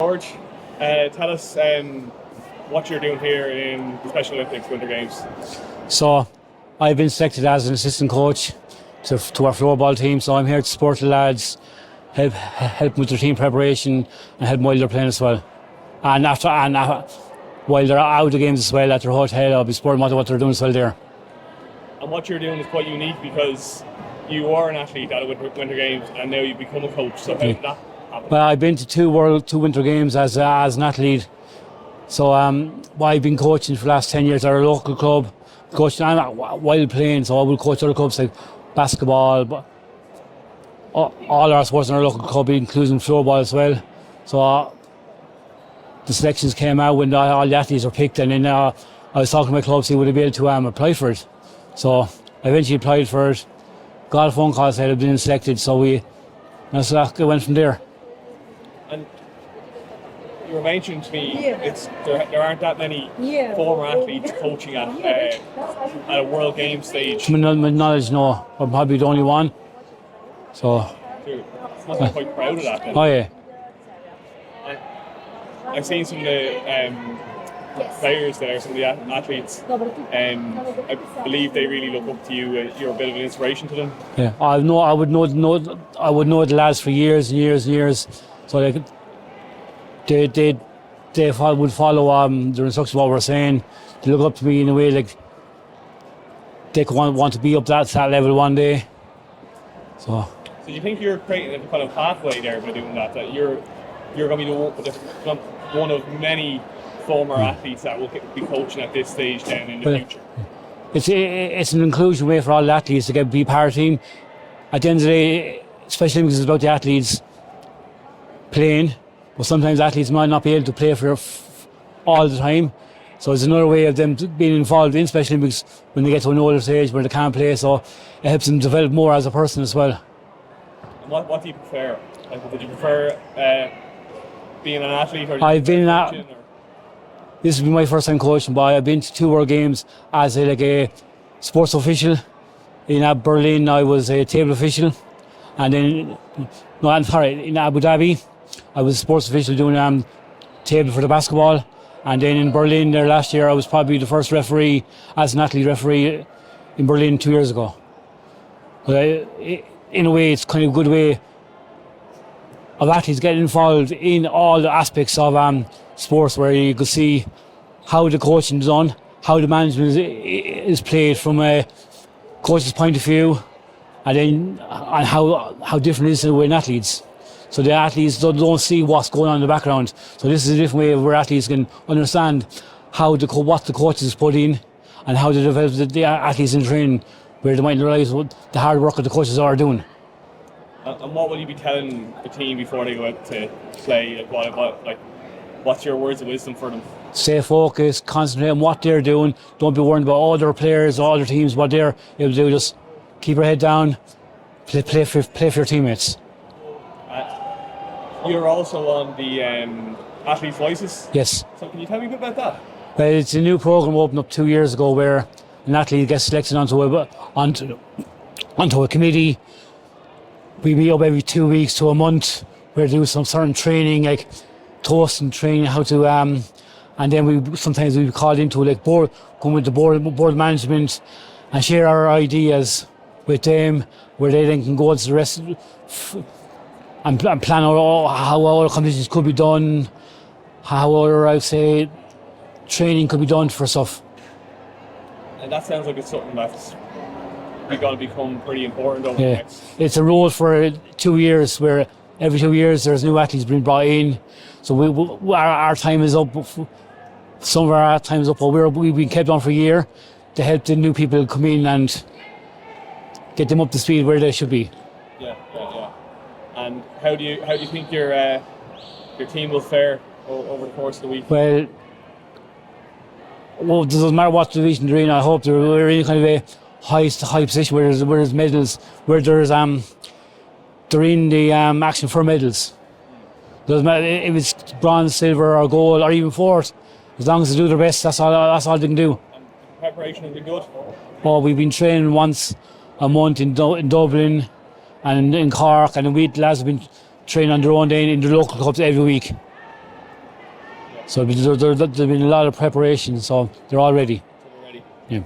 George, tell us what you're doing here in the Special Olympics Winter Games. So, I've been selected as an assistant coach to our floorball team. So I'm here to support the lads, help with their team preparation, and help while they're playing as well. And while they're out of the games as well at their hotel, I'll be supporting what they're doing as well there. And what you're doing is quite unique because you are an athlete at a Winter Games and now you've become a coach. So how did that happen? Well, I've been to two Winter Games as an athlete. So I've been coaching for the last 10 years at our local club, coaching while playing. So I will coach other clubs like basketball, but all our sports in our local club, including floorball as well. So the selections came out when all the athletes were picked, and then I was talking to my club, see would I be able to apply for it. So I eventually applied for it, got a phone call, said I'd been selected, so I went from there. And you were mentioning to me, there aren't that many former athletes coaching at a World Games stage. To my knowledge, no. I'm probably the only one. So you must be quite proud of that then. Oh yeah. I've seen some of the players there, some of the athletes, I believe they really look up to you. You're a bit of an inspiration to them. Yeah, I would know the lads for years and years and years. So they would follow their instructions, what we're saying. They look up to me in a way like they could want to be up that level one day. So do you think you're creating a kind of pathway there by doing that? That you're going to be one of many former athletes that will be coaching at this stage then in the future? It's an inclusion way for all the athletes to be part of the team. At the end of the day, especially because it's about the athletes playing, but sometimes athletes might not be able to play for all the time. So it's another way of them being involved in Special Olympics when they get to an older stage where they can't play. So it helps them develop more as a person as well. And what do you prefer? Like, would you prefer being an athlete, or this has been my first time coaching, but I've been to two World Games as a sports official. In Berlin, I was a table official, and then in Abu Dhabi, I was a sports official doing table for the basketball, and then in Berlin there last year, I was probably the first referee as an athlete referee in Berlin 2 years ago. But in a way, it's kind of a good way of athletes getting involved in all the aspects of sports, where you can see how the coaching is done, how the management is played from a coach's point of view, and then how different it is with athletes. So the athletes don't see what's going on in the background. So this is a different way where athletes can understand what the coaches put in and how to develop the athletes in training, where they might realise what the hard work that the coaches are doing. And what will you be telling the team before they go out to play? What's your words of wisdom for them? Stay focused, concentrate on what they're doing. Don't be worried about other players or other teams, what they're able to do. Just keep your head down, play for your teammates. You're also on the Athletes' Voices. Yes. So can you tell me a bit about that? Well, it's a new programme opened up 2 years ago where an athlete gets selected onto a committee. We meet up every 2 weeks to a month. We do some certain training, like toasting training, how to, and then we sometimes we called into come with the board management and share our ideas with them, where they then can go to the rest and plan out how all competitions could be done, how other, training could be done for stuff. And that sounds like it's something that's going to become pretty important over the next. It's a role for 2 years, where every 2 years there's new athletes being brought in. So our time is up. Some of our time is up, but we've been kept on for a year to help the new people come in and get them up to speed where they should be. Yeah. And how do you think your team will fare over the course of the week? Well, it doesn't matter what division they're in. I hope they're in kind of a high position where there's medals, where they're in the action for medals. Doesn't matter if it's bronze, silver, or gold, or even fourth. As long as they do their best, that's all they can do. And preparation has been good. Oh, we've been training once a month in Dublin and in Cork, and the lads have been training on their own day in the local clubs every week. So there's been a lot of preparation, so they're all ready. Already. Yeah.